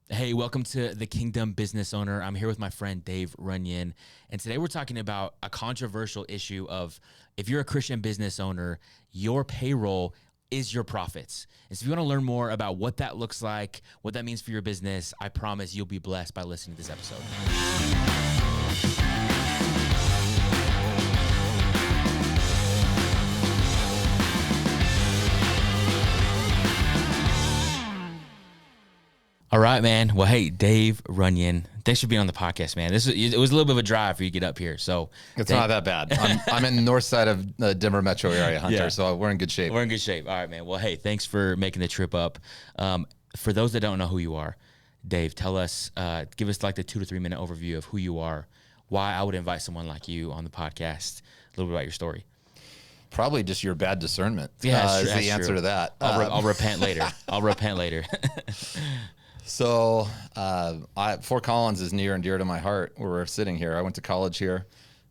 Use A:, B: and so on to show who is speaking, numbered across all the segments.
A: Hey, welcome to The Kingdom Business Owner. I'm here with my friend Dave Runyon, and today we're talking about a controversial issue of if you're a Christian business owner, your payroll is your profits. And so if you want to learn more about what that looks like, what that means for your business, I promise you'll be blessed by listening to this episode. All right, man. Well, hey, Dave Runyon, thanks for being on the podcast, man. It was a little bit of a drive for you to get up here, so
B: it's not that bad. I'm in the north side of the Denver metro area, Hunter,
A: Yeah.
B: so we're in good shape.
A: We're in good shape. All right, man. Well, hey, thanks for making the trip up. For those that don't know who you are, Dave, tell us, give us like the 2 to 3 minute overview of who you are, why I would invite someone like you on the podcast, a little bit about your story.
B: Probably just your bad discernment.
A: Yeah,
B: is the answer to that.
A: I'll repent later. I'll repent later.
B: So Fort Collins is near and dear to my heart where we're sitting here. I went to college here.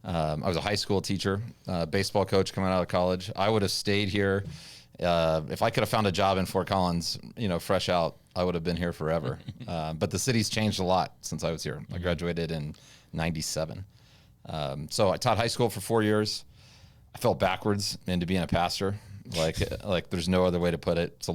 B: I was a high school teacher, baseball coach coming out of college. I would have stayed here. If I could have found a job in Fort Collins, fresh out, I would have been here forever. But the city's changed a lot since I was here. I graduated in 97. So I taught high school for 4 years. I fell backwards into being a pastor. Like there's no other way to put it. It's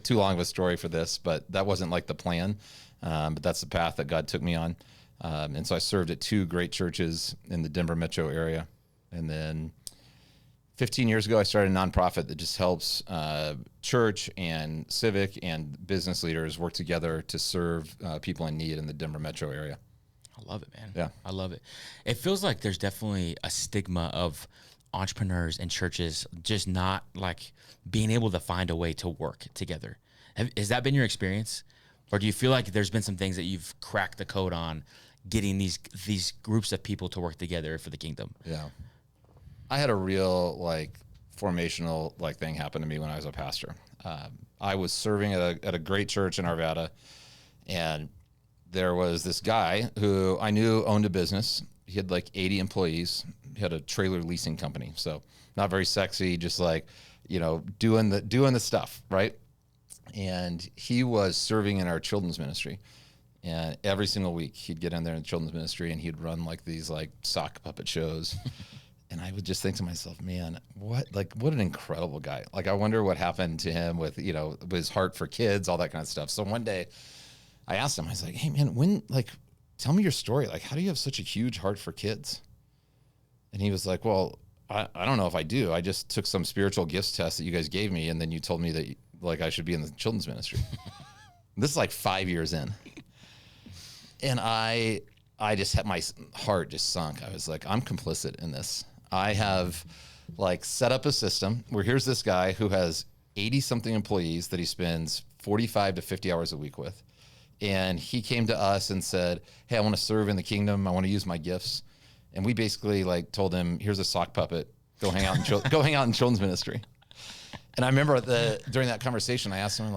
B: too long of a story for this, but that wasn't like the plan. But that's the path that God took me on. And so I served at 2 great churches in the Denver metro area. And then 15 years ago, I started a nonprofit that just helps church and civic and business leaders work together to serve people in need in the Denver metro area.
A: I love it, man.
B: Yeah.
A: I love it. It feels like there's definitely a stigma of entrepreneurs and churches just not like being able to find a way to work together. Has that been your experience? Or do you feel like there's been some things that you've cracked the code on getting these groups of people to work together for the kingdom?
B: Yeah. I had a real formational thing happen to me when I was a pastor. I was serving at a great church in Arvada, and there was this guy who I knew owned a business. He had 80 employees. He had a trailer leasing company. So not very sexy, just doing the stuff, right? And he was serving in our children's ministry. And every single week he'd get in there in the children's ministry and he'd run these sock puppet shows. And I would just think to myself, man, what an incredible guy. I wonder what happened to him with his heart for kids, all that kind of stuff. So one day I asked him, I was like, hey man, tell me your story. How do you have such a huge heart for kids? And he was like, well, I don't know if I do. I just took some spiritual gifts test that you guys gave me. And then you told me that I should be in the children's ministry. This is 5 years in. And I just had my heart just sunk. I was like, I'm complicit in this. I have set up a system where here's this guy who has 80 something employees that he spends 45 to 50 hours a week with. And he came to us and said, hey, I want to serve in the kingdom. I want to use my gifts. And we basically told him, here's a sock puppet. Go hang out in go hang out in children's ministry. And I remember during that conversation, I asked him,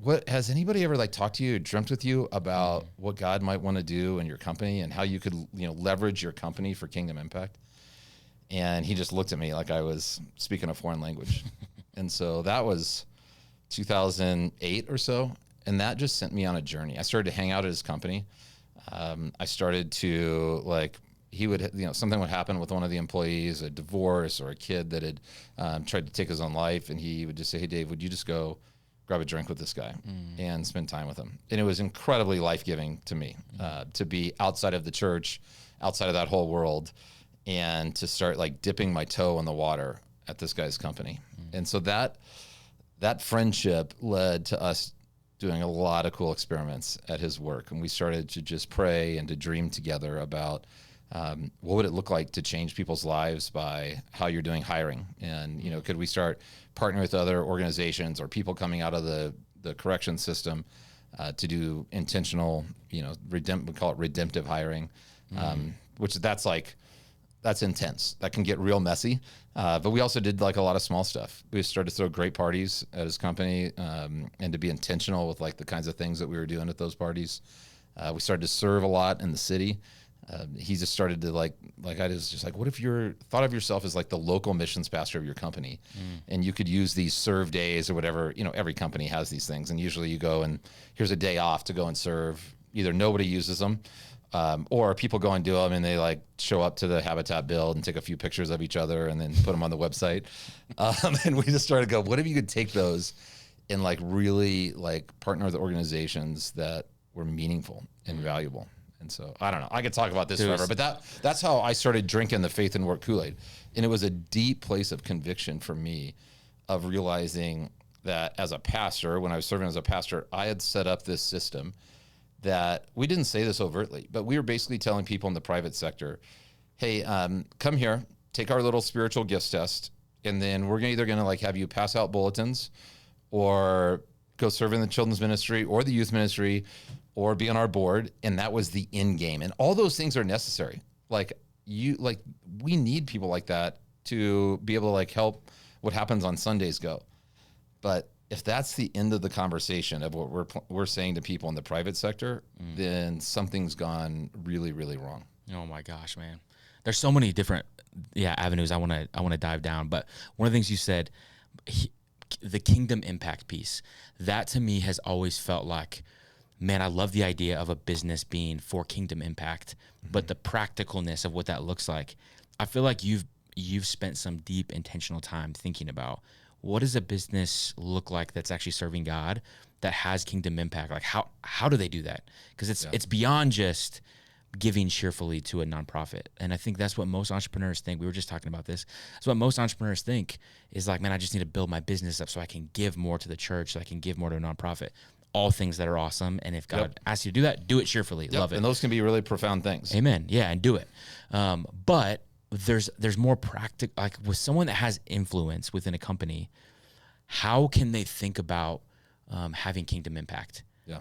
B: what has anybody ever talked to you, dreamt with you about what God might want to do in your company and how you could leverage your company for kingdom impact? And he just looked at me like I was speaking a foreign language. And so that was 2008 or so. And that just sent me on a journey. I started to hang out at his company. I started to he would, something would happen with one of the employees, a divorce or a kid that had tried to take his own life. And he would just say, hey, Dave, would you just go grab a drink with this guy and spend time with him? And it was incredibly life-giving to me to be outside of the church, outside of that whole world, and to start dipping my toe in the water at this guy's company. And so that friendship led to us doing a lot of cool experiments at his work. And we started to just pray and to dream together about what would it look like to change people's lives by how you're doing hiring? And, could we start partnering with other organizations or people coming out of the correction system to do intentional, we call it redemptive hiring, which that's intense. That can get real messy. But we also did a lot of small stuff. We started to throw great parties at his company and to be intentional with the kinds of things that we were doing at those parties. We started to serve a lot in the city. he just started to like I was just like, what if you thought of yourself as like the local missions pastor of your company, and you could use these serve days or whatever. Every company has these things, and usually you go and here's a day off to go and serve. Either nobody uses them, or people go and do them, and they like show up to the Habitat build and take a few pictures of each other and then put them on the website. And we just started to go, what if you could take those and like really like partner with organizations that were meaningful and valuable. And so I don't know, I could talk about this forever, but that's how I started drinking the faith and work Kool-Aid. And it was a deep place of conviction for me of realizing that as a pastor, when I was serving as a pastor, I had set up this system that we didn't say this overtly, but we were basically telling people in the private sector, hey, come here, take our little spiritual gifts test. And then we're either going to like have you pass out bulletins or go serve in the children's ministry or the youth ministry or be on our board. And that was the end game. And all those things are necessary. We need people like that to be able to like help what happens on Sundays go. But if that's the end of the conversation of what we're saying to people in the private sector, then something's gone really, really wrong.
A: Oh my gosh, man. There's so many different avenues I want to dive down. But one of the things you said, the kingdom impact piece, that to me has always felt like, man, I love the idea of a business being for kingdom impact, but the practicalness of what that looks like, I feel like you've spent some deep intentional time thinking about what does a business look like that's actually serving God that has kingdom impact? Like how do they do that? Because it's beyond just giving cheerfully to a nonprofit. And I think that's what most entrepreneurs think. We were just talking about this. That's what most entrepreneurs think is like, man, I just need to build my business up so I can give more to the church, so I can give more to a nonprofit. All things that are awesome. And if God asks you to do that, do it cheerfully. Love it.
B: And those can be really profound things.
A: Amen. Yeah, and do it. But there's more practical, like with someone that has influence within a company, how can they think about having kingdom impact?
B: Yeah.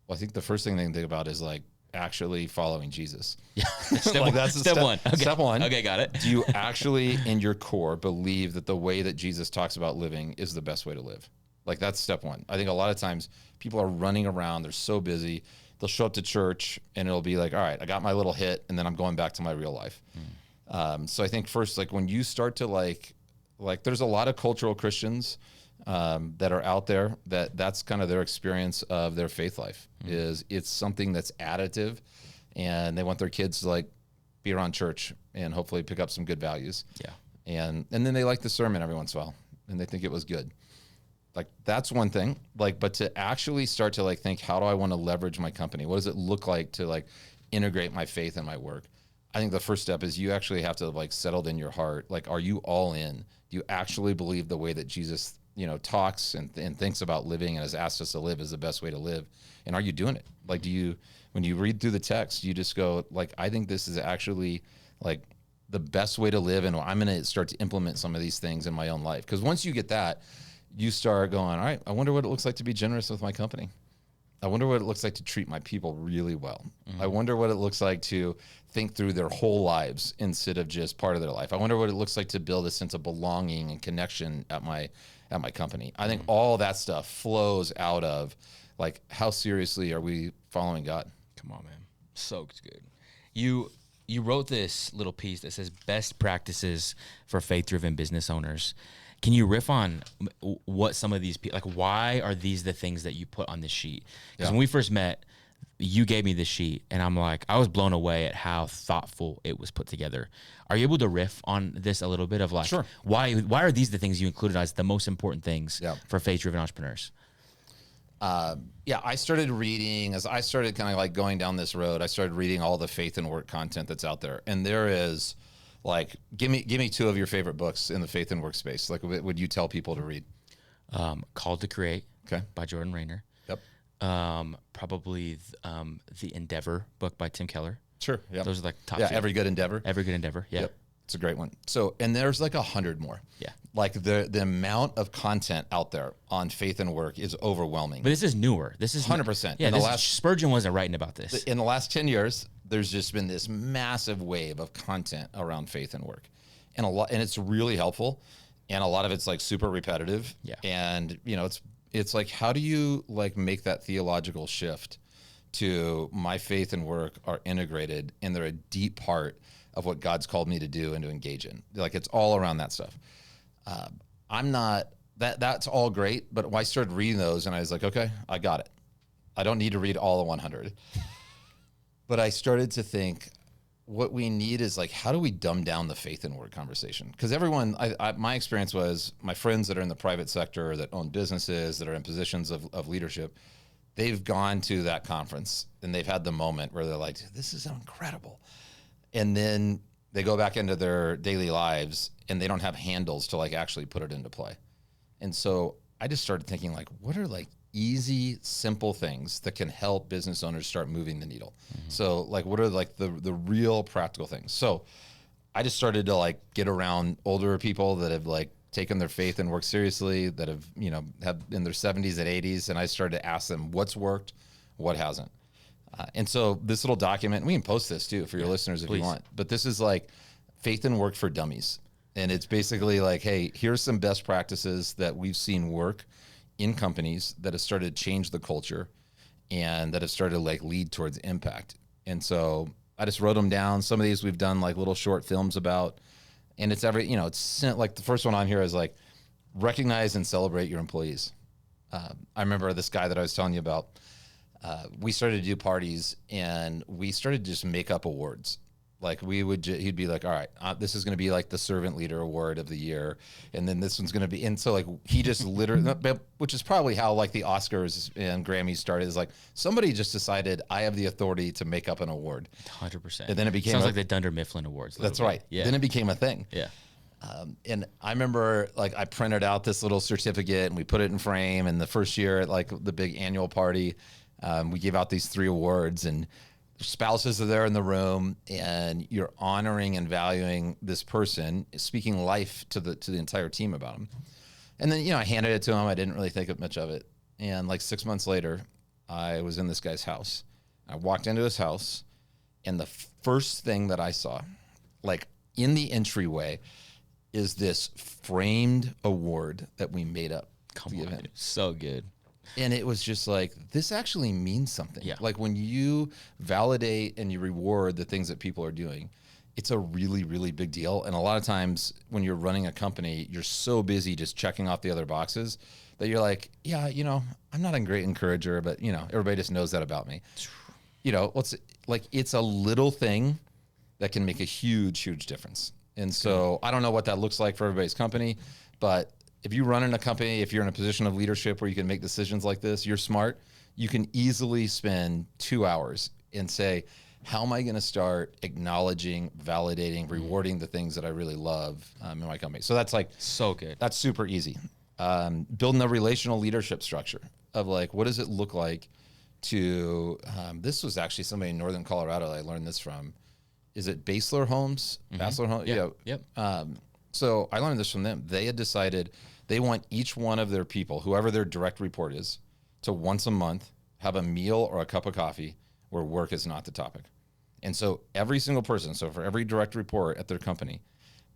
B: Well, I think the first thing they can think about is like actually following Jesus.
A: Yeah. Step one. Okay.
B: Step one.
A: Okay, got it.
B: Do you actually in your core believe that the way that Jesus talks about living is the best way to live? Like that's step one. I think a lot of times people are running around. They're so busy. They'll show up to church and it'll be like, all right, I got my little hit and then I'm going back to my real life. So I think first, like when you start to like there's a lot of cultural Christians that are out there that's kind of their experience of their faith life is it's something that's additive and they want their kids to like be around church and hopefully pick up some good values.
A: Yeah.
B: And then they like the sermon every once in a while and they think it was good. Like that's one thing, like, but to actually start to like think, how do I want to leverage my company? What does it look like to like integrate my faith in my work? I think the first step is you actually have to like settled in your heart. Like, are you all in? Do you actually believe the way that Jesus, talks and thinks about living and has asked us to live is the best way to live? And are you doing it? Like, when you read through the text, you just go like, I think this is actually like the best way to live. And I'm going to start to implement some of these things in my own life. Because once you get that, you start going, all right, I wonder what it looks like to be generous with my company. I wonder what it looks like to treat my people really well. I wonder what it looks like to think through their whole lives instead of just part of their life. I wonder what it looks like to build a sense of belonging and connection at my company. I think all that stuff flows out of like, how seriously are we following God?
A: Come on, man. So good. You wrote this little piece that says best practices for faith-driven business owners. Can you riff on what some of these people, like why are these the things that you put on this sheet? Because when we first met, you gave me this sheet and I'm like, I was blown away at how thoughtful it was put together. Are you able to riff on this a little bit of like,
B: sure.
A: why are these the things you included as the most important things for faith-driven entrepreneurs?
B: I started reading as I started kind of like going down this road. I started reading all the faith and work content that's out there. And there is like, give me two of your favorite books in the faith and work space. Like, what would you tell people to read?
A: Called to Create by Jordan Rayner.
B: Yep.
A: Probably the Endeavor book by Tim Keller.
B: Sure. Yep.
A: Those are like top.
B: Yeah. Every Good Endeavor.
A: Every Good Endeavor. Yeah.
B: Yep. It's a great one. So, and there's like 100 more.
A: Yeah.
B: Like the amount of content out there on faith and work is overwhelming.
A: But this is newer. This is
B: 100%.
A: Yeah. Spurgeon wasn't writing about this.
B: In the last 10 years, there's just been this massive wave of content around faith and work, and it's really helpful. And a lot of it's like super repetitive.
A: Yeah.
B: And it's like, how do you like make that theological shift to my faith and work are integrated, and they're a deep part of what God's called me to do and to engage in. Like, it's all around that stuff. I'm not, that's all great, but I started reading those and I was like, okay, I got it. I don't need to read all the 100. But I started to think, what we need is like, how do we dumb down the faith and work conversation? Because everyone, my experience was my friends that are in the private sector, that own businesses, that are in positions of leadership, they've gone to that conference and they've had the moment where they're like, this is incredible. And then they go back into their daily lives and they don't have handles to like actually put it into play. And so I just started thinking, like, what are like easy, simple things that can help business owners start moving the needle? Mm-hmm. So like, what are like the real practical things? So I just started to like get around older people that have like taken their faith and work seriously, that have, have in their 70s and 80s. And I started to ask them what's worked, what hasn't. And so this little document, we can post this too for your listeners if you want, but this is like faith and work for dummies. And it's basically like, hey, here's some best practices that we've seen work in companies that have started to change the culture and that have started to like lead towards impact. And so I just wrote them down. Some of these we've done like little short films about, and it's it's like the first one on here is like, recognize and celebrate your employees. I remember this guy that I was telling you about. We started to do parties and we started to just make up awards. Like he'd be like, all right, this is going to be like the servant leader award of the year. And then this one's going to be, and so like he just literally, which is probably how like the Oscars and Grammys started, is like somebody just decided I have the authority to make up an award.
A: 100%.
B: And then it became
A: sounds like the Dunder Mifflin Awards.
B: That's right. Yeah. Then it became a thing.
A: Yeah.
B: And I remember like I printed out this little certificate and we put it in frame. And the first year at like the big annual party, we gave out these 3 awards, and spouses are there in the room, and you're honoring and valuing this person, speaking life to the entire team about them. And then, I handed it to him. I didn't really think much of it. And like 6 months later, I was in this guy's house. I walked into his house, and the first thing that I saw, like in the entryway, is this framed award that we made up.
A: Come on, dude. So good.
B: And it was just like, this actually means something.
A: Yeah.
B: Like when you validate and you reward the things that people are doing, it's a really, really big deal. And a lot of times when you're running a company, you're so busy just checking off the other boxes that you're like, yeah, I'm not a great encourager, but everybody just knows that about me. It's a little thing that can make a huge, huge difference. And so I don't know what that looks like for everybody's company, but if you run in a company, if you're in a position of leadership where you can make decisions like this, you're smart, you can easily spend 2 hours and say, how am I going to start acknowledging, validating, rewarding the things that I really love in my company? So that's like,
A: so good.
B: That's super easy. Building a relational leadership structure of like, what does it look like to, this was actually somebody in Northern Colorado I learned this from. Is it Basler Homes? Mm-hmm. Basler Homes?
A: Yeah. Yep.
B: So I learned this from them. They had decided they want each one of their people, whoever their direct report is, to once a month have a meal or a cup of coffee where work is not the topic. And so every single person, so for every direct report at their company,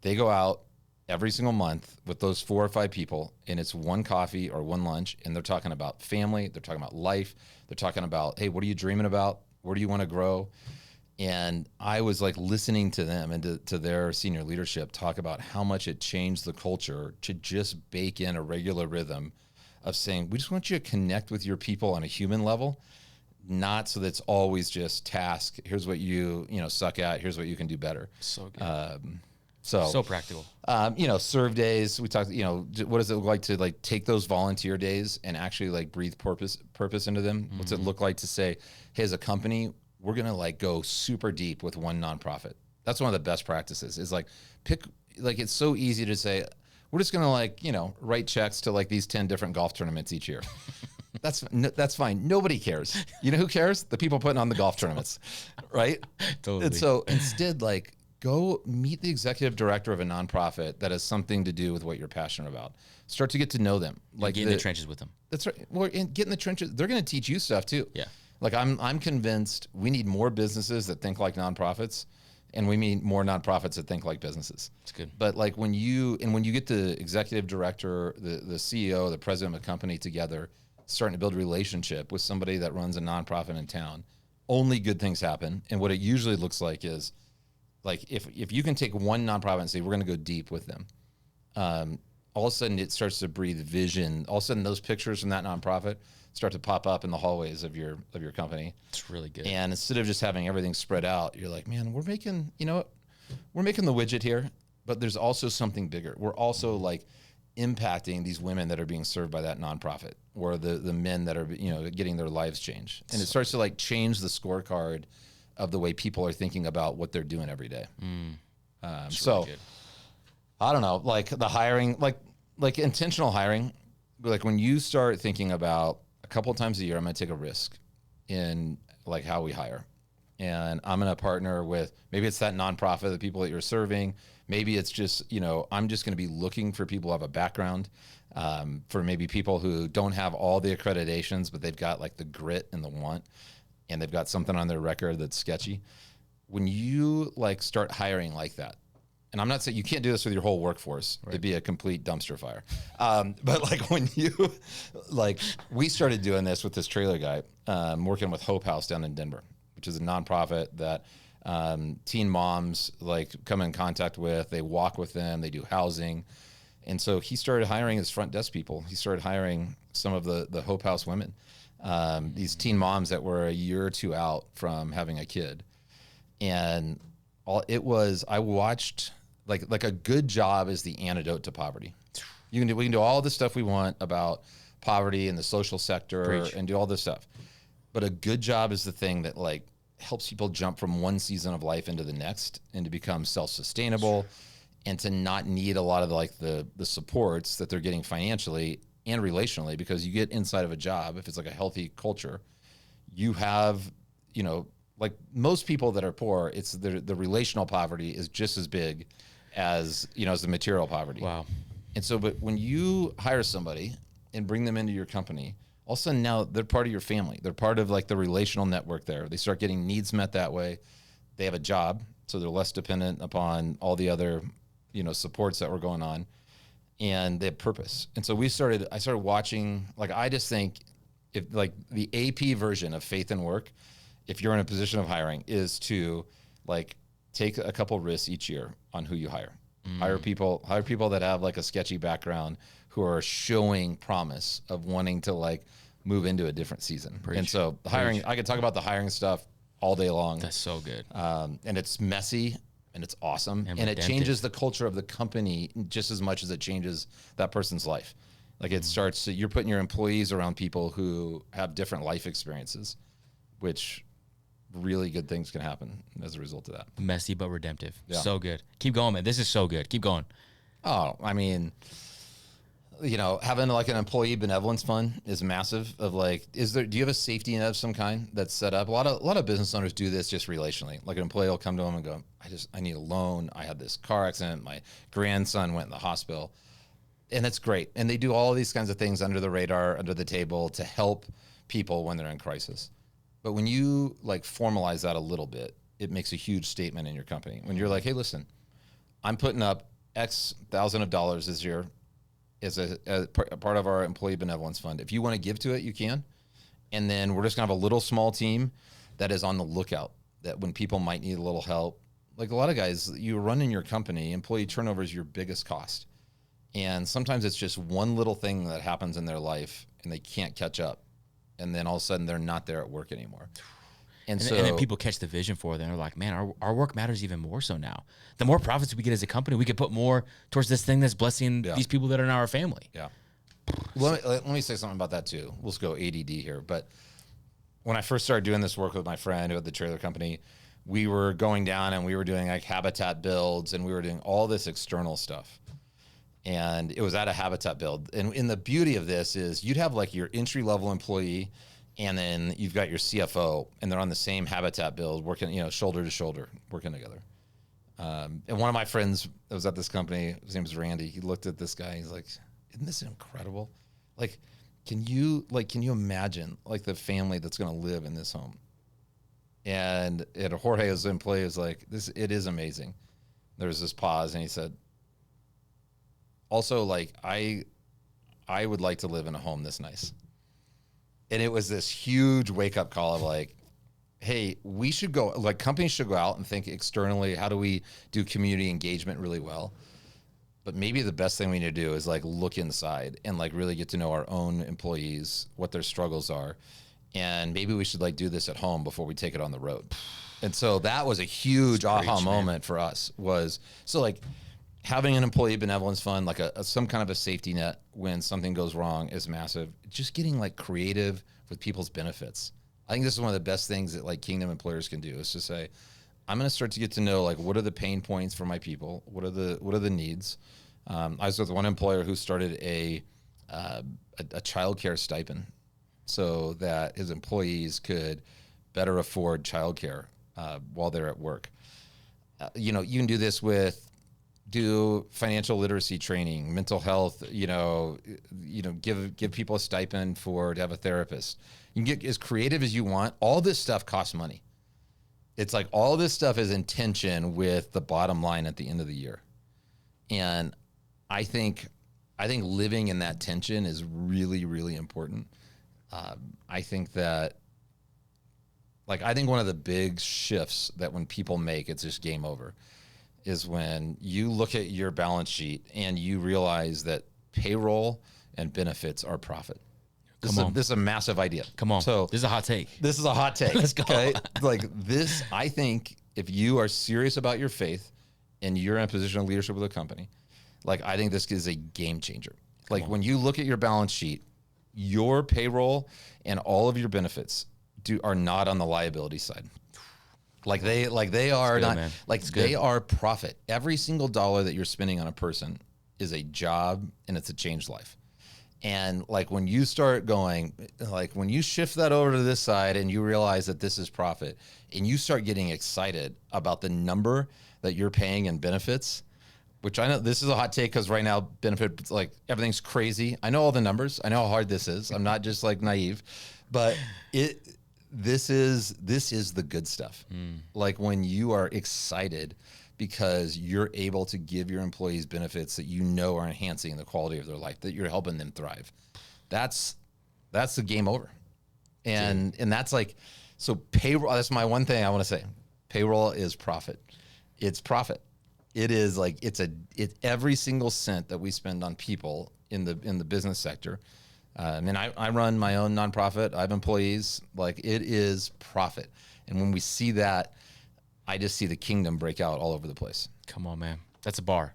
B: they go out every single month with those 4 or 5 people, and it's one coffee or one lunch, and they're talking about family, they're talking about life, they're talking about, hey, what are you dreaming about? Where do you want to grow? And I was like listening to them and to their senior leadership talk about how much it changed the culture to just bake in a regular rhythm of saying, we just want you to connect with your people on a human level, not so that it's always just task. Here's what you suck at. Here's what you can do better.
A: So good.
B: So
A: practical.
B: Serve days. We talked, what does it look like to like take those volunteer days and actually like breathe purpose into them? Mm-hmm. What's it look like to say, hey, as a company, we're going to like go super deep with one nonprofit. That's one of the best practices is like it's so easy to say, we're just going to like, write checks to like these 10 different golf tournaments each year. That's fine. Nobody cares. You know who cares? The people putting on the golf tournaments, right?
A: Totally.
B: And so instead, like, go meet the executive director of a nonprofit that has something to do with what you're passionate about. Start to get to know them. Like
A: get in the trenches with them.
B: That's right. Well, get in the trenches. They're going to teach you stuff too.
A: Yeah.
B: Like I'm convinced we need more businesses that think like nonprofits, and we need more nonprofits that think like businesses.
A: That's good.
B: But like when you get the executive director, the CEO, the president of a company together, starting to build a relationship with somebody that runs a nonprofit in town, only good things happen. And what it usually looks like is, like, if you can take one nonprofit and say, we're going to go deep with them, all of a sudden it starts to breathe vision. All of a sudden those pictures from that nonprofit start to pop up in the hallways of your company.
A: It's really good.
B: And instead of just having everything spread out, you're like, man, we're making the widget here, but there's also something bigger. We're also like impacting these women that are being served by that nonprofit, or the men that are, getting their lives changed. And it starts to like change the scorecard of the way people are thinking about what they're doing every day. So really, I don't know, like the hiring, like intentional hiring, like when you start thinking about a couple of times a year, I'm going to take a risk in like how we hire. And I'm going to partner with, maybe it's that nonprofit, the people that you're serving. Maybe it's just, I'm just going to be looking for people who have a background, for maybe people who don't have all the accreditations, but they've got like the grit and the want, and they've got something on their record that's sketchy. When you like start hiring like that, and I'm not saying you can't do this with your whole workforce, right. It'd be a complete dumpster fire. But like when you, like we started doing this with this trailer guy, working with Hope House down in Denver, which is a nonprofit that teen moms like come in contact with. They walk with them, they do housing. And so he started hiring his front desk people. He started hiring some of the Hope House women, these teen moms that were a year or two out from having a kid. And I watched like a good job is the antidote to poverty. We can do all the stuff we want about poverty and the social sector. Preach. And do all this stuff. But a good job is the thing that like helps people jump from one season of life into the next and to become self-sustainable and to not need a lot of like the supports that they're getting financially and relationally, because you get inside of a job, if it's like a healthy culture, you have, like most people that are poor, it's the relational poverty is just as big as, as the material poverty.
A: Wow.
B: And so, but when you hire somebody and bring them into your company, all of a sudden now they're part of your family. They're part of like the relational network there. They start getting needs met that way. They have a job, so they're less dependent upon all the other, supports that were going on, and they have purpose. And so I started watching, like, I just think if like the AP version of faith and work, if you're in a position of hiring, is to like take a couple risks each year on who you hire. Hire people that have like a sketchy background, who are showing promise of wanting to like move into a different season. Preach. And so hiring, I could talk about the hiring stuff all day long.
A: That's so good.
B: And it's messy and it's awesome. And it changes the culture of the company just as much as it changes that person's life. Like it starts to, you're putting your employees around people who have different life experiences, which really good things can happen as a result of that.
A: Messy but redemptive. Yeah. So good. Keep going, man. This is so good. Keep going.
B: Oh, I mean, having like an employee benevolence fund is massive. Of like, do you have a safety net of some kind that's set up? A lot of business owners do this just relationally. Like an employee will come to them and go, I need a loan. I had this car accident. My grandson went in the hospital. And it's great. And they do all of these kinds of things under the radar, under the table, to help people when they're in crisis. But when you like formalize that a little bit, it makes a huge statement in your company. When you're like, hey, listen, I'm putting up X thousand of dollars this year as a part of our employee benevolence fund. If you want to give to it, you can. And then we're just gonna have a little small team that is on the lookout, that when people might need a little help, like a lot of guys, you run in your company, employee turnover is your biggest cost. And sometimes it's just one little thing that happens in their life and they can't catch up. And then all of a sudden they're not there at work anymore. And
A: then people catch the vision for it. And they're like, man, our work matters even more so now. The more profits we get as a company, we could put more towards this thing that's blessing these people that are in our family.
B: Yeah. Let me say something about that too. We'll just go ADD here. But when I first started doing this work with my friend who had the trailer company, we were going down and we were doing like habitat builds and we were doing all this external stuff. And it was at a habitat build. And in the beauty of this is you'd have like your entry level employee, and then you've got your CFO, and they're on the same habitat build, working, shoulder to shoulder, working together. And one of my friends that was at this company, his name was Randy. He looked at this guy. He's like, "Isn't this incredible? Like, can you imagine like the family that's going to live in this home?" And Jorge, as an employee, was like, it is amazing." There was this pause, and he said, "Also, like I would like to live in a home this nice." And it was this huge wake up call of like, hey, we should go, like companies should go out and think externally, how do we do community engagement really well? But maybe the best thing we need to do is like look inside and like really get to know our own employees, what their struggles are. And maybe we should like do this at home before we take it on the road. And so that was a huge aha moment for us was, so like having an employee benevolence fund, like some kind of a safety net when something goes wrong is massive. Just getting like creative with people's benefits. I think this is one of the best things that like Kingdom employers can do is to say, I'm going to start to get to know like what are the pain points for my people, what are the needs. I was with one employer who started a childcare stipend so that his employees could better afford childcare while they're at work. You know, you can do this with financial literacy training, mental health. Give people a stipend to have a therapist. You can get as creative as you want. All this stuff costs money. It's like all this stuff is in tension with the bottom line at the end of the year. And I think living in that tension is really, really important. I think one of the big shifts that when people make, it's just game over, is when you look at your balance sheet and you realize that payroll and benefits are profit. This is a massive idea.
A: Come on.
B: So
A: this is a hot take.
B: This is a hot take.
A: Let's go.
B: Okay? Like this, I think if you are serious about your faith and you're in a position of leadership with a company, like I think this is a game changer. Like when you look at your balance sheet, your payroll and all of your benefits are not on the liability side. They are not, man. Like they are profit. Every single dollar that you're spending on a person is a job and it's a changed life. And like when you start going, like when you shift that over to this side and you realize that this is profit and you start getting excited about the number that you're paying in benefits, which I know this is a hot take because right now benefits, like everything's crazy. I know all the numbers. I know how hard this is. I'm not just like naive, but this is the good stuff. Like when you are excited because you're able to give your employees benefits that you know are enhancing the quality of their life, that you're helping them thrive. That's the game over. And that's like, so payroll, that's my one thing I want to say. Payroll is profit. It's profit. It is like, it's every single cent that we spend on people in the business sector. I run my own nonprofit. I have employees. Like it is profit. And when we see that, I just see the kingdom break out all over the place.
A: Come on, man. That's a bar.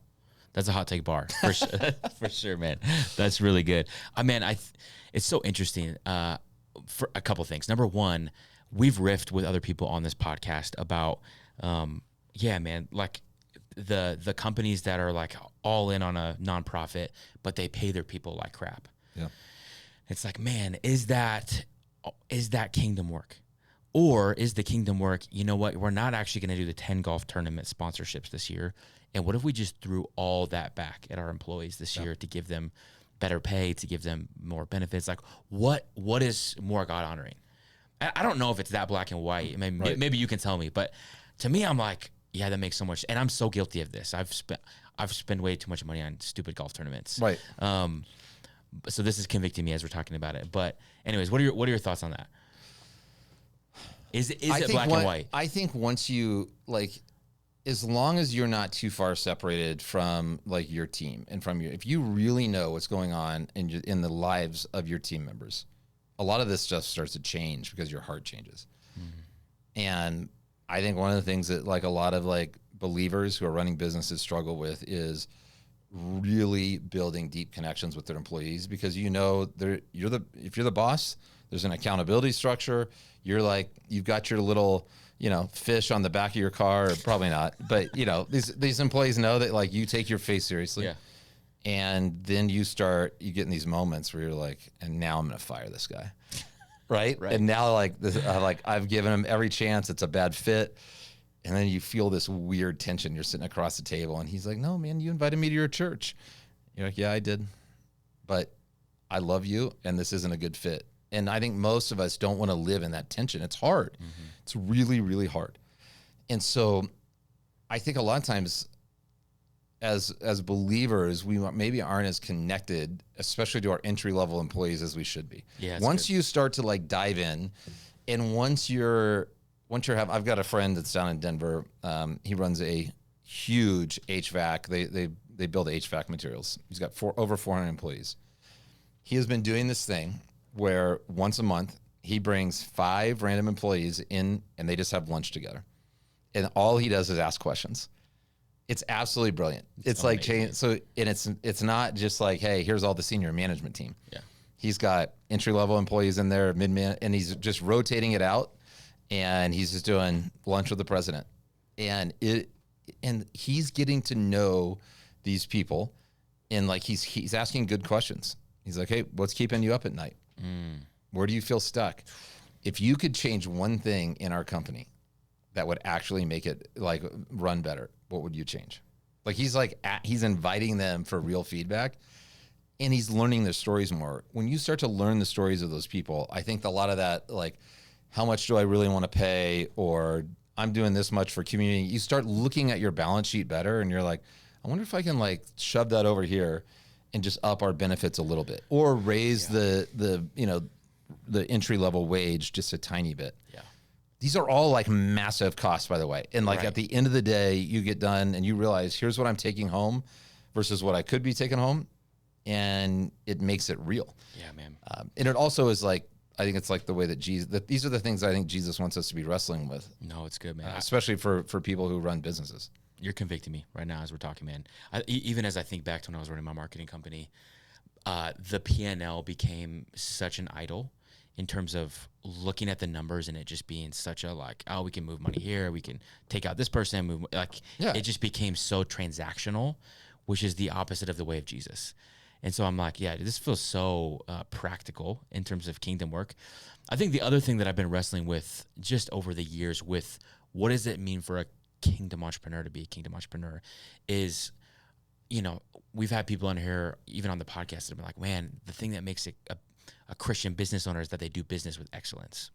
A: That's a hot take bar for sure. For sure, man. That's really good. It's so interesting for a couple things. Number one, we've riffed with other people on this podcast about, like the companies that are like all in on a nonprofit, but they pay their people like crap.
B: Yeah.
A: It's like, man, is that kingdom work? Or is the kingdom work, you know what, we're not actually going to do the 10 golf tournament sponsorships this year. And what if we just threw all that back at our employees this year to give them better pay, to give them more benefits? Like what is more God honoring? I don't know if it's that black and white. Maybe you can tell me, but to me, I'm like, yeah, that makes so much. And I'm so guilty of this. I've spent way too much money on stupid golf tournaments.
B: Right.
A: So this is convicting me as we're talking about it. But anyways, what are your thoughts on that? Is it black and white?
B: I think once you as long as you're not too far separated from like your team and from if you really know what's going on in the lives of your team members, a lot of this stuff starts to change because your heart changes. Mm-hmm. And I think one of the things that like a lot of like believers who are running businesses struggle with is really building deep connections with their employees, because if you're the boss, there's an accountability structure. You're like, you've got your little, fish on the back of your car, or probably not, but these employees know that like you take your faith seriously. Yeah. And then you get in these moments where you're like, and now I'm going to fire this guy. Right. And now I've given him every chance. It's a bad fit. And then you feel this weird tension. You're sitting across the table and he's like, no, man, you invited me to your church. You're like, yeah, I did. But I love you and this isn't a good fit. And I think most of us don't want to live in that tension. It's hard. Mm-hmm. It's really, really hard. And so I think a lot of times, as believers, we maybe aren't as connected, especially to our entry level employees, as we should be.
A: Yeah,
B: once you start to like dive in, and once you're I've got a friend that's down in Denver. He runs a huge HVAC. They build HVAC materials. He's got over 400 employees. He has been doing this thing where once a month he brings 5 random employees in, and they just have lunch together, and all he does is ask questions. It's absolutely brilliant. It's like change. So, and it's not just like, hey, here's all the senior management team.
A: Yeah.
B: He's got entry level employees in there, mid-man, and he's just rotating it out, and he's just doing lunch with the president, and he's getting to know these people, and like he's asking good questions. He's like, hey, what's keeping you up at night? Where do you feel stuck? If you could change one thing in our company that would actually make it like run better, what would you change? Like he's inviting them for real feedback, and he's learning their stories more. When you start to learn the stories of those people, I think a lot of that, like, how much do I really want to pay, or I'm doing this much for community, you start looking at your balance sheet better, and you're like, I wonder if I can like shove that over here and just up our benefits a little bit, or raise the entry level wage just a tiny bit.
A: Yeah.
B: These are all like massive costs, by the way. And like at the end of the day, you get done and you realize, here's what I'm taking home versus what I could be taking home. And it makes it real.
A: Yeah, man.
B: And it also is like, I think it's like the way that these are the things I think Jesus wants us to be wrestling with.
A: No, it's good, man.
B: Especially for people who run businesses.
A: You're convicting me right now as we're talking, man. Even as I think back to when I was running my marketing company, the P&L became such an idol in terms of looking at the numbers and it just being such a like, oh, we can move money here, we can take out this person, move it just became so transactional, which is the opposite of the way of Jesus. And so I'm like, yeah, this feels so practical in terms of kingdom work. I think the other thing that I've been wrestling with just over the years with what does it mean for a kingdom entrepreneur to be a kingdom entrepreneur is, we've had people on here, even on the podcast, that have been like, man, the thing that makes it a Christian business owner is that they do business with excellence.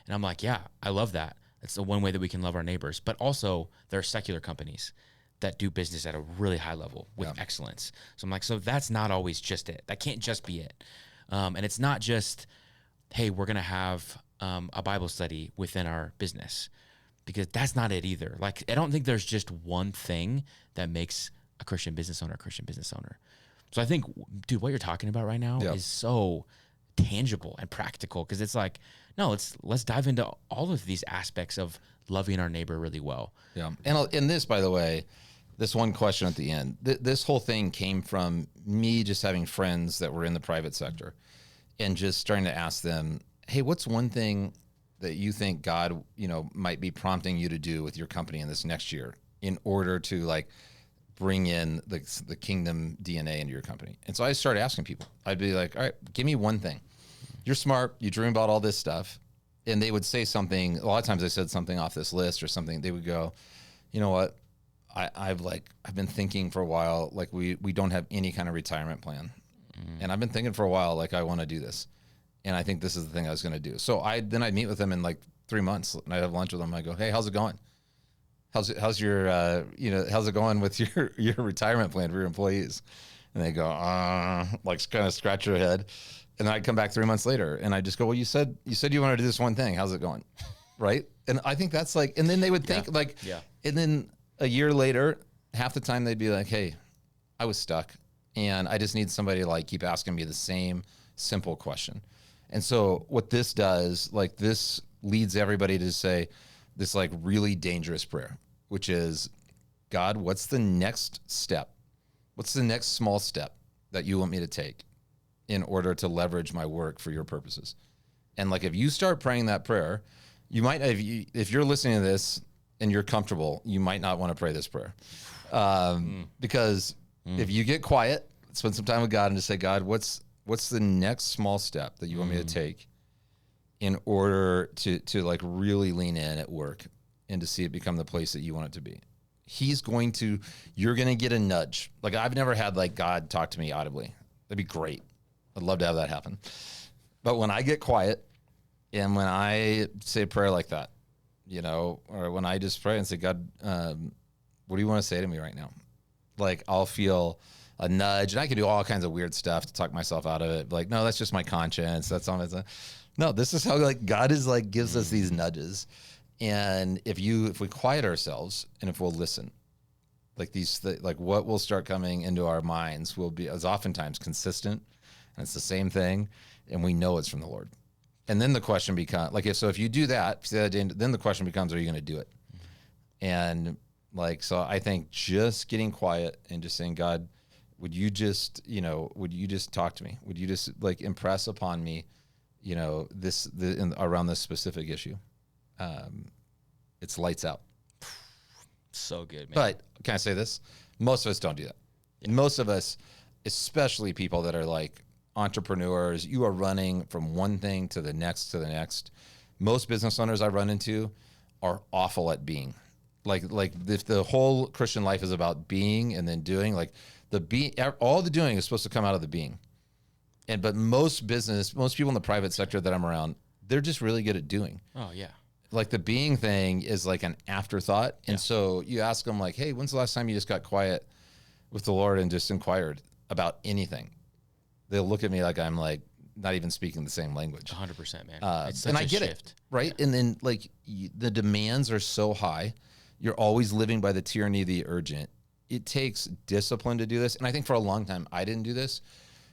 A: And I'm like, yeah, I love that. That's the one way that we can love our neighbors. But also there are secular companies that do business at a really high level with excellence. So I'm like, so that's not always just it. That can't just be it. And it's not just, hey, we're going to have a Bible study within our business, because that's not it either. Like, I don't think there's just one thing that makes a Christian business owner a Christian business owner. So I think, dude, what you're talking about right now is so tangible and practical, because it's like, no, let's dive into all of these aspects of loving our neighbor really well.
B: Yeah. And in this, by the way, this one question at the end, this whole thing came from me just having friends that were in the private sector and just starting to ask them, hey, what's one thing that you think God, might be prompting you to do with your company in this next year in order to like bring in the kingdom DNA into your company? And so I started asking people. I'd be like, all right, give me one thing. You're smart. You dream about all this stuff. And they would say something. A lot of times they said something off this list or something. They would go, you know what? I've been thinking for a while, like we don't have any kind of retirement plan. And I've been thinking for a while, like I want to do this. And I think this is the thing I was going to do. So I'd meet with them in like 3 months and I'd have lunch with them. I go, hey, how's it going? How's your, how's it going with your retirement plan for your employees? And they go, like kind of scratch their head. And then I'd come back 3 months later and I just go, well, you said you wanted to do this one thing. How's it going? Right. And I think that's like, and then they would think and then a year later, half the time they'd be like, hey, I was stuck and I just need somebody to like keep asking me the same simple question. And so what this does, like this leads everybody to say this like really dangerous prayer, which is, God, what's the next step? What's the next small step that you want me to take in order to leverage my work for your purposes? And like, if you start praying that prayer, you might, if you're listening to this and you're comfortable, you might not want to pray this prayer. Because if you get quiet, spend some time with God and just say, God, what's the next small step that you want me to take in order to like really lean in at work and to see it become the place that you want it to be? You're going to get a nudge. Like, I've never had like God talk to me audibly. That'd be great. I'd love to have that happen. But when I get quiet and when I say a prayer like that, or when I just pray and say, God, what do you want to say to me right now? Like I'll feel a nudge, and I can do all kinds of weird stuff to talk myself out of it. Like, no, that's just my conscience. That's on its own. No, this is how like God is like gives us these nudges. And if we quiet ourselves and if we'll listen, like like what will start coming into our minds will be as oftentimes consistent, and it's the same thing, and we know it's from the Lord. And then the question becomes like, if you do that, then the question becomes, are you going to do it? And like, so I think just getting quiet and just saying, God, would you just talk to me? Would you just like impress upon me, around this specific issue? It's lights out.
A: So good, man.
B: But can I say this? Most of us don't do that. Yeah. Most of us, especially people that are like entrepreneurs, you are running from one thing to the next to the next. Most business owners I run into are awful at being. Like if the whole Christian life is about being and then doing, like all the doing is supposed to come out of the being. But most people in the private sector that I'm around, they're just really good at doing.
A: Oh yeah.
B: Like the being thing is like an afterthought. And so you ask them like, hey, when's the last time you just got quiet with the Lord and just inquired about anything? They'll look at me like I'm like not even speaking the same language.
A: 100%, man. It's such
B: and I
A: a
B: get
A: shift.
B: it, right? Yeah. And then like the demands are so high. You're always living by the tyranny of the urgent. It takes discipline to do this. And I think for a long time I didn't do this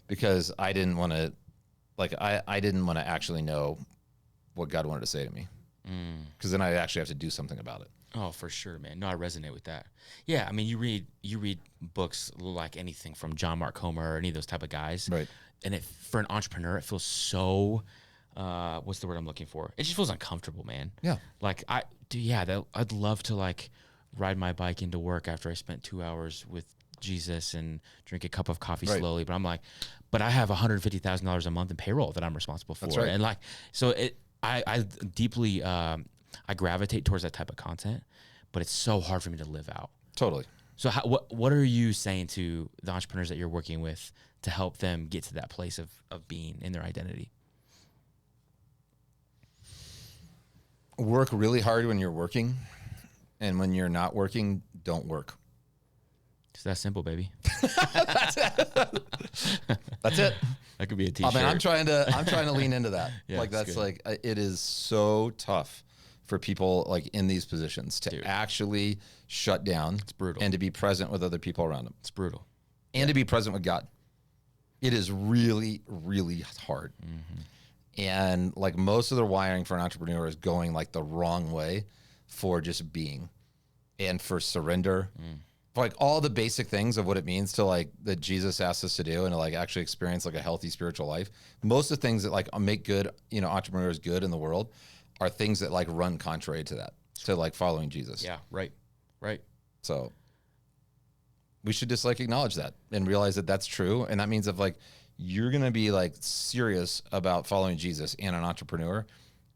B: because I didn't want to I didn't want to actually know what God wanted to say to me. Because then I actually have to do something about it.
A: Oh, for sure, man. No, I resonate with that. Yeah, I mean, you read books like anything from John Mark Comer or any of those type of guys,
B: right?
A: And for an entrepreneur, it feels so. What's the word I'm looking for? It just feels uncomfortable, man.
B: Yeah.
A: Like I'd love to like ride my bike into work after I spent 2 hours with Jesus and drink a cup of coffee slowly. But I'm like, but I have $150,000 a month in payroll that I'm responsible for,
B: That's right.
A: and like so it. I deeply I gravitate towards that type of content, but it's so hard for me to live out.
B: Totally.
A: So what are you saying to the entrepreneurs that you're working with to help them get to that place of being in their identity?
B: Work really hard when you're working, and when you're not working, don't work.
A: It's that simple, baby.
B: That's it.
A: That could be a t-shirt.
B: I mean, I'm trying to lean into that.
A: Yeah,
B: like that's
A: good.
B: like it is so tough for people like in these positions to actually shut down.
A: It's brutal.
B: And to be present with other people around them.
A: It's brutal.
B: And to be present with God. It is really, really hard. Mm-hmm. And like most of the wiring for an entrepreneur is going like the wrong way for just being and for surrender. Like all the basic things of what it means to like that Jesus asked us to do and to like actually experience like a healthy spiritual life. Most of the things that like make good, entrepreneurs good in the world are things that like run contrary to that, to like following Jesus.
A: Yeah. Right.
B: So we should just like acknowledge that and realize that that's true. And that means if like you're going to be like serious about following Jesus and an entrepreneur,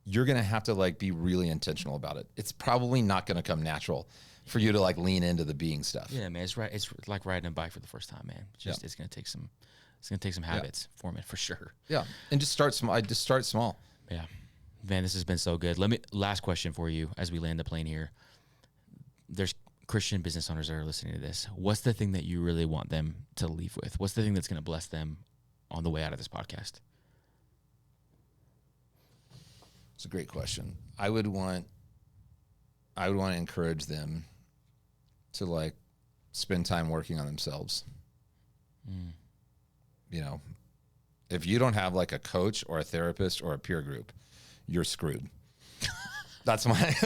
B: you're going to have to like be really intentional about it. It's probably not going to come natural for you to like lean into the being stuff.
A: Yeah, man, it's right. It's like riding a bike for the first time, man. It's gonna take some habits forming for sure.
B: Yeah, and just start small. Just start small.
A: Yeah, man, this has been so good. Last question for you as we land the plane here. There's Christian business owners that are listening to this. What's the thing that you really want them to leave with? What's the thing that's gonna bless them on the way out of this podcast?
B: It's a great question. I would want to encourage them to like spend time working on themselves. If you don't have like a coach or a therapist or a peer group, you're screwed. That's my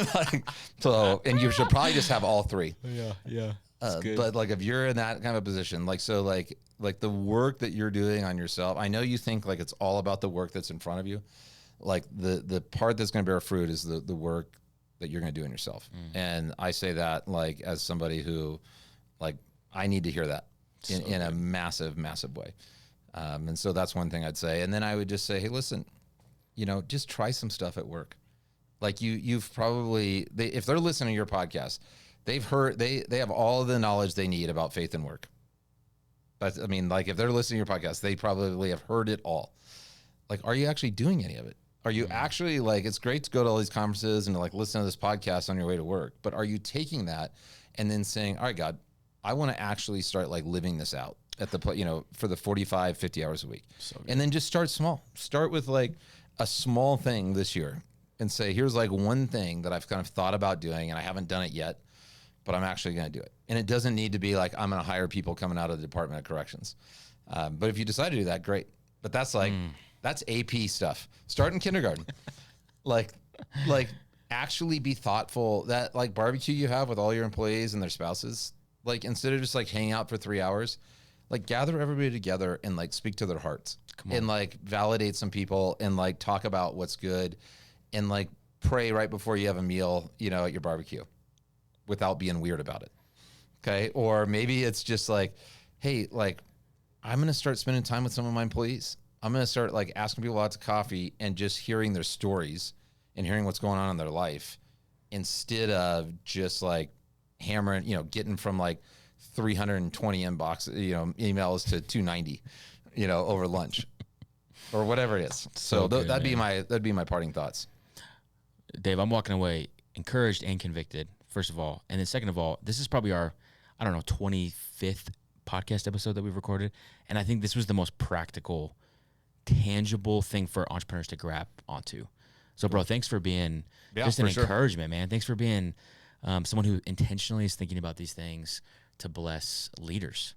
B: and you should probably just have all three.
A: Yeah.
B: But like if you're in that kind of position, like the work that you're doing on yourself, I know you think like it's all about the work that's in front of you. Like the part that's going to bear fruit is the work that you're going to do in yourself. And I say that like as somebody who like I need to hear that in a massive, massive way. And so that's one thing I'd say. And then I would just say, hey, listen, just try some stuff at work. Like you've probably, if they're listening to your podcast, they've heard, they have all the knowledge they need about faith and work. But I mean, like if they're listening to your podcast, they probably have heard it all. Like, are you actually doing any of it? Are you actually like, it's great to go to all these conferences and to like listen to this podcast on your way to work, but are you taking that and then saying, all right, God, I want to actually start like living this out at the, for the 45, 50 hours a week. And then just start small. Start with like a small thing this year and say, here's like one thing that I've kind of thought about doing and I haven't done it yet, but I'm actually going to do it. And it doesn't need to be like, I'm going to hire people coming out of the Department of Corrections. But if you decide to do that, great. But that's like, that's AP stuff. Start in kindergarten. like actually be thoughtful. That like barbecue you have with all your employees and their spouses, like instead of just like hanging out for 3 hours, like gather everybody together and like speak to their hearts and like validate some people and like talk about what's good and like pray right before you have a meal, at your barbecue without being weird about it. Okay. Or maybe it's just like, hey, like I'm going to start spending time with some of my employees. I'm going to start like asking people out to coffee and just hearing their stories and hearing what's going on in their life instead of just like hammering, getting from like 320 emails to 290, over lunch or whatever it is. So
A: good,
B: that'd be my parting thoughts.
A: Dave, I'm walking away encouraged and convicted, first of all. And then second of all, this is probably our, 25th podcast episode that we've recorded. And I think this was the most practical, tangible thing for entrepreneurs to grab onto. So, bro, thanks for being just an encouragement, man. Thanks for being someone who intentionally is thinking about these things to bless leaders.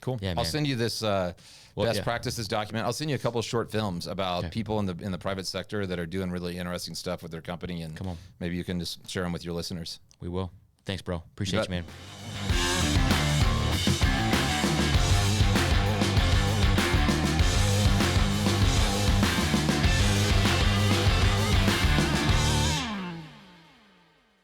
B: Cool.
A: Yeah,
B: I'll send you this best practices document. I'll send you a couple of short films about people in the private sector that are doing really interesting stuff with their company, and maybe you can just share them with your listeners.
A: We will. Thanks, bro. Appreciate you, man.